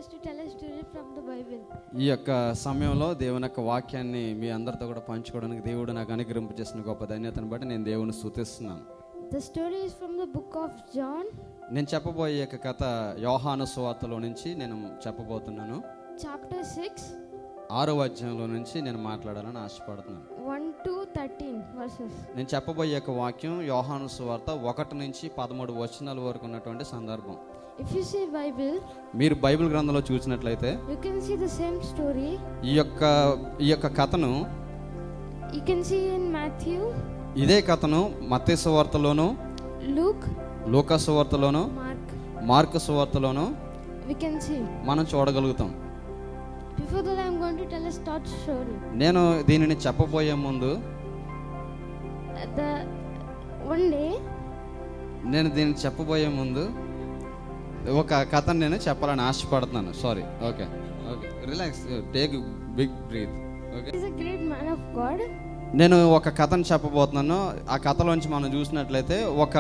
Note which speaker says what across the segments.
Speaker 1: us to tell a story from the Bible.
Speaker 2: ఈ యొక్క సమయంలో దేవుని యొక్క వాక్యాన్ని మీ అందరితో కూడా పంచుకోవడానికి దేవుడు నాకు అనుగ్రహింప చేసిన గొప్ప ధన్యతను బట్టి నేను దేవుని స్తుతిస్తున్నాను.
Speaker 1: The story is from the book of John.
Speaker 2: నేను చెప్పబోయే యొక్క కథ యోహాను సువార్తలో నుంచి నేను చెప్పబోతున్నాను.
Speaker 1: Chapter 6.
Speaker 2: 6వ అధ్యాయంలో నుంచి నేను మాట్లాడాలని ఆశపడుతున్నాను.
Speaker 1: 1 to 13 verses.
Speaker 2: నేను చెప్పబోయే యొక్క వాక్యం యోహాను సువార్త 1 నుంచి 13 వచనాల వరకు ఉన్నటువంటి సందర్భం.
Speaker 1: If you see Bible,
Speaker 2: మీరు బైబిల్ గ్రంథంలో చూసినట్లయితే
Speaker 1: you can see the same story.
Speaker 2: ఈ యొక్క కథను
Speaker 1: You can see in Matthew,
Speaker 2: ఇదే కథను మత్తయి సువార్తలోను,
Speaker 1: Luke,
Speaker 2: లూకా సువార్తలోను, మార్కు సువార్తలోను
Speaker 1: we can see.
Speaker 2: మనం చూడగలుగుతాం.
Speaker 1: Before that, I am going to tell a short story.
Speaker 2: నేను దీనిని చెప్పబోయే ముందు
Speaker 1: One day,
Speaker 2: నేను దీన్ని చెప్పబోయే ముందు ఒక కథను నేను చెప్పాలని ఆశపడుతున్నాను. Sorry, okay relax, take big breath. Okay,
Speaker 1: he is a great man of God.
Speaker 2: నేను ఒక కథను చెప్పబోతున్నాను. ఆ కథలోంచి మనం చూసినట్లయితే ఒక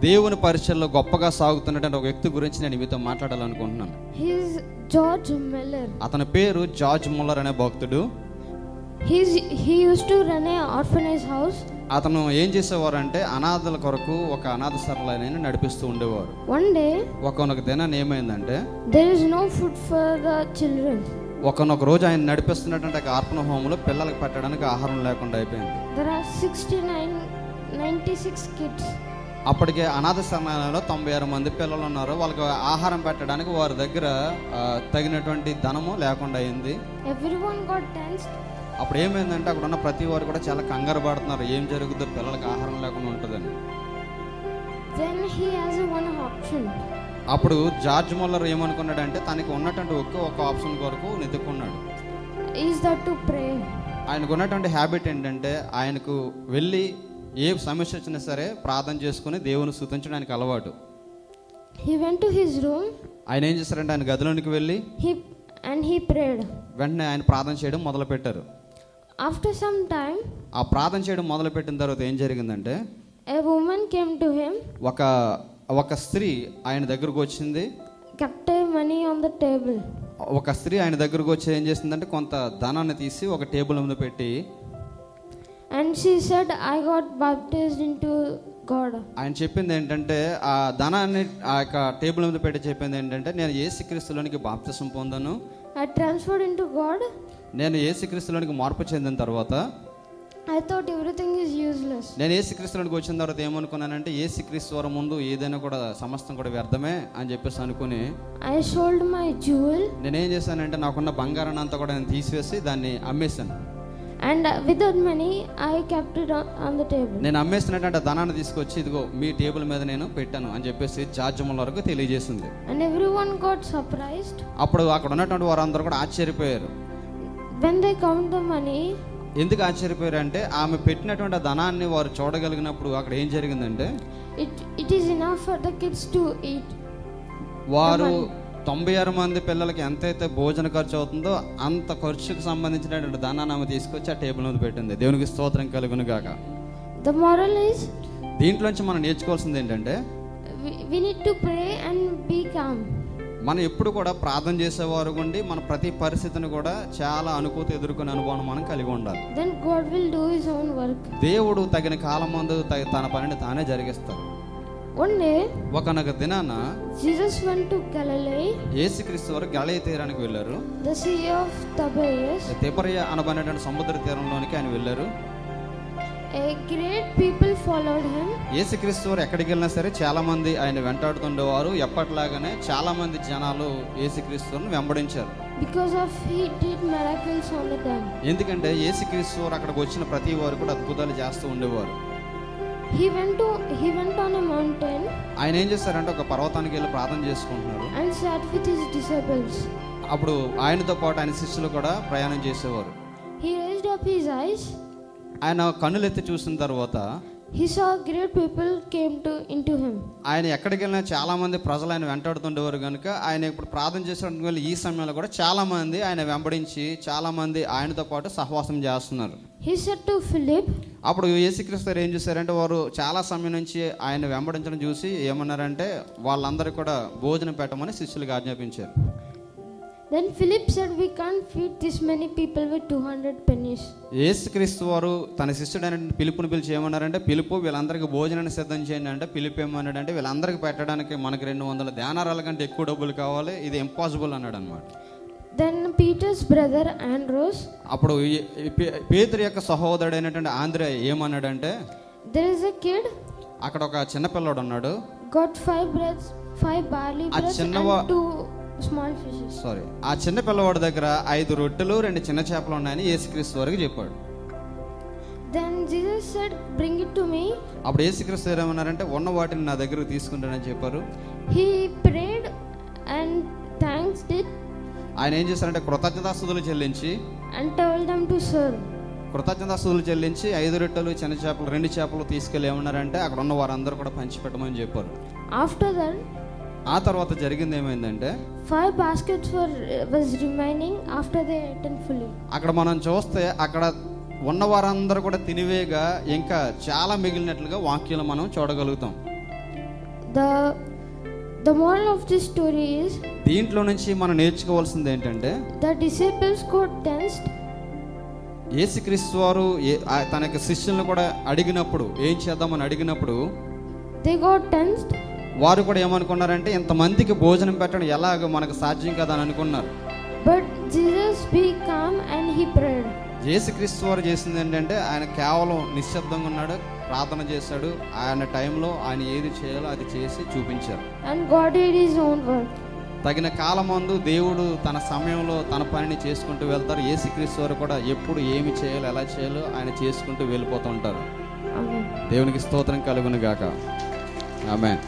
Speaker 2: దేవుని పరిచయంలో గొప్పగా సాగుతున్నటువంటి ఒక వ్యక్తి గురించి నేను మీతో మాట్లాడాలనుకుంటున్నాను.
Speaker 1: He is George Muller.
Speaker 2: అతని పేరు జార్జ్ ముల్లర్ అనే భక్తుడు.
Speaker 1: He used to run an orphanage house.
Speaker 2: అతను ఏం చేసేవారు అంటే అనాథల కొరకు ఒక అనాథ సరళాన్ని నడిపిస్తూ ఉండేవారు.
Speaker 1: One day,
Speaker 2: ఒకనొక దినాన్ని ఏమైందంటే
Speaker 1: there is no food for the children.
Speaker 2: ఒకనొక రోజు ఆయన నడిపిస్తున్నటువంటి ఆర్పణ హోములో పిల్లలకు పెట్టడానికి ఆహారం లేకుండా అయిపోయింది.
Speaker 1: There are 96 kids.
Speaker 2: అప్పటికే అనాథ శరణాలయంలో 96 మంది పిల్లలు ఉన్నారు. వాళ్ళకి ఆహారం పెట్టడానికి వారి దగ్గర తగినటువంటి ధనము లేకుండా అయింది.
Speaker 1: Everyone got tensed.
Speaker 2: అప్పుడు ఏమైందంటే అక్కడ ఉన్న ప్రతి వారు కూడా చాలా కంగారు పడుతున్నారు, ఏం జరుగుతుందో, పిల్లలకి ఆహారం లేకుండా ఉంటుందని.
Speaker 1: Then he has one option.
Speaker 2: అప్పుడు జార్జ్ ముల్లర్ ఏమనుకున్నాడంటే తనకి ఉన్నటువంటి ఒక్క ఆప్షన్ కొరకు వెతుక్కున్నాడు.
Speaker 1: Is that to pray?
Speaker 2: ఆయనకు ఉన్నటువంటి హ్యాబిట్ ఏంటంటే ఆయనకు వెళ్ళి ఏ సమస్య వచ్చినా సరే ప్రార్థన చేసుకుని దేవుని స్తుతించడానికి అలవాటు.
Speaker 1: He went to his room.
Speaker 2: ఆయన ఏం చేశారంటే ఆయన గదిలోనికి వెళ్ళి
Speaker 1: he prayed.
Speaker 2: వెంటనే ఆయన ప్రార్థన చేయడం మొదలు పెట్టారు.
Speaker 1: After some time,
Speaker 2: ఆ ప్రార్థన చేయడం మొదలు పెట్టిన తర్వాత ఏం జరిగిందంటే
Speaker 1: a woman came to him.
Speaker 2: ఒక స్త్రీ ఆయన దగ్గరకు వచ్చింది.
Speaker 1: Kept money on the table.
Speaker 2: ఒక స్త్రీ ఆయన దగ్గరకు వచ్చి ఏం చేసిందంటే కొంత ధనాన్ని తీసి ఒక టేబుల్ మీద పెట్టి,
Speaker 1: and she said, I got baptized into God.
Speaker 2: ఆయన చెప్పింది ఏంటంటే ఆ ధనాన్ని ఆ యొక్క టేబుల్ మీద పెట్టి చెప్పింది ఏంటంటే నేను యేసుక్రీస్తులోనికి బాప్తిసం పొందాను,
Speaker 1: I transferred into God.
Speaker 2: నేను యేసుక్రీస్తులోనికి మార్పు చెందిన తర్వాత
Speaker 1: I thought everything is useless.
Speaker 2: నేను యేసుక్రీస్తులోనికి వచ్చిన తర్వాత ఏమనుకున్నానంటే యేసుక్రీస్తు వారి ముందు ఏదైనా కూడా సమస్తం కూడా వ్యర్థమే అని చెప్పేసి అనుకుని
Speaker 1: I sold my jewel.
Speaker 2: నేనేం చేశానంటే నాకున్న బంగారాన్ని అంతా కూడా నేను తీసివేసి దాన్ని అమ్మేశాను.
Speaker 1: And with that money, I kept it on the table.
Speaker 2: నేను అమ్మేసినటువంటి ధనాన్ని తీసుకొచ్చి ఇదిగో మీ టేబుల్ మీద నేను పెట్టాను అని చెప్పేసి జార్జ్ ముల్లర్కు తెలియజేసింది.
Speaker 1: And everyone got surprised.
Speaker 2: అప్పుడు అక్కడ ఉన్నటువంటి వారందరూ కూడా ఆశ్చర్యపోయారు.
Speaker 1: When they count the money,
Speaker 2: ఎందుకు ఆశ్చర్యపోయారు అంటే ఆమె పెట్టినటువంటి ధనాన్ని వారు చూడగలిగినప్పుడు అక్కడ ఏం జరిగిందంటే
Speaker 1: it is enough for the kids to eat.
Speaker 2: వారు 96 మంది పిల్లలకి ఎంతైతే భోజన ఖర్చు అవుతుందో అంత ఖర్చుకు సంబంధించినటువంటి ధనాన్ని ఆమె తీసుకొచ్చి ఆ టేబుల్ మీద పెట్టింది. దేవునికి స్తోత్రం కలుగును గాక.
Speaker 1: The moral is,
Speaker 2: దీంట్లోంచి మనం నేర్చుకోవాల్సింది ఏంటంటే
Speaker 1: we need to pray and be calm.
Speaker 2: మనం ఎప్పుడు కూడా ప్రార్థన చేసేవారు ఉండి మన ప్రతి పరిస్థితిని కూడా చాలా అనుకూతి ఎదుర్కొనే అనుభవం మనం కలిగి ఉండాలి.
Speaker 1: Then God will do his own work.
Speaker 2: దేవుడు తగిన కాలం ముందు తన పనిని తానే జరిగిస్తాడు.
Speaker 1: One day,
Speaker 2: ఒకనొక దినాన
Speaker 1: Jesus went to Galilee.
Speaker 2: యేసుక్రీస్తు వారు గలిలయ తీరానికి వెళ్ళారు.
Speaker 1: The sea of Tiberias.
Speaker 2: తిబెరియ అనబడినటువంటి సముద్ర తీరంలోనికి ఆయన వెళ్ళారు.
Speaker 1: A great people followed him.
Speaker 2: యేసుక్రీస్తు వారు ఎక్కడికి వెళ్ళినా సరే చాలా మంది ఆయన వెంటాడుతుండేవారు. ఎప్పటిలాగానే చాలా మంది జనాలు యేసుక్రీస్తుని వెంబడించారు.
Speaker 1: Because of he did miracles all the time.
Speaker 2: ఎందుకంటే యేసుక్రీస్తు వారు అక్కడికి వచ్చిన ప్రతి వారు కూడా అద్భుతాలు చేస్తూ ఉండేవారు.
Speaker 1: He went on a mountain.
Speaker 2: ఆయన ఏం చేశారంటే ఒక పర్వతానికి వెళ్ళి ప్రార్థన చేసుకుంటున్నారు.
Speaker 1: And sat with his disciples.
Speaker 2: అప్పుడు ఆయనతో పాటు ఆయన శిష్యులు కూడా ప్రయాణం చేసేవారు.
Speaker 1: He raised up his eyes.
Speaker 2: ఆయన కన్నులెత్తి చూసిన తర్వాత
Speaker 1: he saw great people came into him.
Speaker 2: ఆయన ఎక్కడికి వెళ్ళినా చాలా మంది ప్రజలు ఆయన వెంటాడుతుండేవారు కనుక ఆయన ఇప్పుడు ప్రార్థన చేసేటువంటి వాళ్ళు ఈ సమయంలో కూడా చాలా మంది ఆయన వెంబడించి చాలా మంది ఆయనతో పాటు సహవాసం చేస్తున్నారు.
Speaker 1: He said to Philip.
Speaker 2: అప్పుడు యేసుక్రీస్తు ఏం చేశారంటే వారు చాలా సమయం నుంచి ఆయన వెంబడించడం చూసి ఏమన్నారంటే వాళ్ళందరికీ కూడా భోజనం పెట్టమని శిష్యులకు ఆజ్ఞాపించారు.
Speaker 1: Then Philip said, we can't feed this many people with 200 pennies.
Speaker 2: యేసుక్రీస్తు వారు తన శిష్యుడైన పిలుపుని పిలిచి ఏమన్నారంటే, పిలుపు వీళ్ళందరికీ భోజనాన్ని సిద్ధం చేయండి అంటే, పిలుపు ఏమన్నాడంటే, వీళ్ళందరికీ పెట్టడానికి మనకి 200 దేనారాల కంటే ఎక్కువ డబ్బులు కావాలి, ఇది ఇంపాసిబుల్ అన్నాడు అనమాట.
Speaker 1: Then Peter's brother Andrews,
Speaker 2: అప్పుడు పేతురు యొక్క సహోదరుడైనటువంటి ఆంద్రే ఏమన్నాడంటే,
Speaker 1: there is a kid
Speaker 2: అక్కడ ఒక చిన్న పిల్లోడు ఉన్నాడు,
Speaker 1: got 5 breads, 5 barley breads and 2 small fishes.
Speaker 2: Sorry, ఆ చిన్న పిల్లవాడి దగ్గర 5 రొట్టెలు 2 చిన్న చేపలు ఉన్నాయని యేసుక్రీస్తు వారికి చెప్పాడు.
Speaker 1: Then Jesus said, bring it to me.
Speaker 2: అప్పుడు యేసుక్రీస్తు వారు ఏమన్నారంటే, ఉన్న వాటిని నా దగ్గరకు తీసుకుంటానని చెప్పారు.
Speaker 1: He prayed and thanked it
Speaker 2: ఆయన ఏం చేశారంటే కృతజ్ఞతాస్తుతులు చెల్లించి
Speaker 1: and told them to serve.
Speaker 2: కృతజ్ఞతాస్తుతులు చెల్లించి 5 రొట్టెలు చిన్న చేపలు 2 చేపలు తీసుకెళ్ళి ఏమన్నారంటే అక్కడ ఉన్న వారందరూ కూడా పంచిపెట్టమని చెప్పారు.
Speaker 1: After that,
Speaker 2: ఆ తర్వాత జరిగింది ఏమైందంటే
Speaker 1: 5 baskets was remaining after they ate fully.
Speaker 2: అక్కడ మనం చూస్తే అక్కడ ఉన్న వారందరూ కూడా తినివేగా ఇంకా చాలా మిగిలినట్లుగా వాక్యాలు మనం చూడగలుగుతాం.
Speaker 1: The moral of this story is,
Speaker 2: దీంట్లో నుంచి మనం నేర్చుకోవాల్సింది ఏంటంటే,
Speaker 1: the disciples got tensed.
Speaker 2: యేసుక్రీస్తు వారు తన యొక్క శిష్యులను కూడా అడిగినప్పుడు, ఏం చేద్దామని అడిగినప్పుడు
Speaker 1: they got tensed.
Speaker 2: వారు కూడా ఏమనుకున్నారంటే, ఇంతమందికి భోజనం పెట్టడం ఎలాగో మనకు సాధ్యం కదా అని అనుకున్నారు.
Speaker 1: But Jesus be calm and he prayed.
Speaker 2: యేసుక్రీస్తు వారు చేసింది ఏంటంటే, ఆయన కేవలం నిశ్శబ్దంగా ఉన్నాడు, ప్రార్థన చేశాడు. ఆయన టైంలో ఆయన ఏది చేయాలో అది చేసి చూపించారు.
Speaker 1: And God did his own work.
Speaker 2: తగిన కాలమందు దేవుడు తన సమయంలో తన పనిని చేసుకుంటూ వెళ్తారు. యేసుక్రీస్తు వారు కూడా ఎప్పుడు ఏమి చేయాలో ఎలా చేయాలో ఆయన చేసుకుంటూ వెళ్ళిపోతూ ఉంటారు.
Speaker 1: Amen.
Speaker 2: దేవునికి స్తోత్రం కలుగును గాక. ఆమేన్.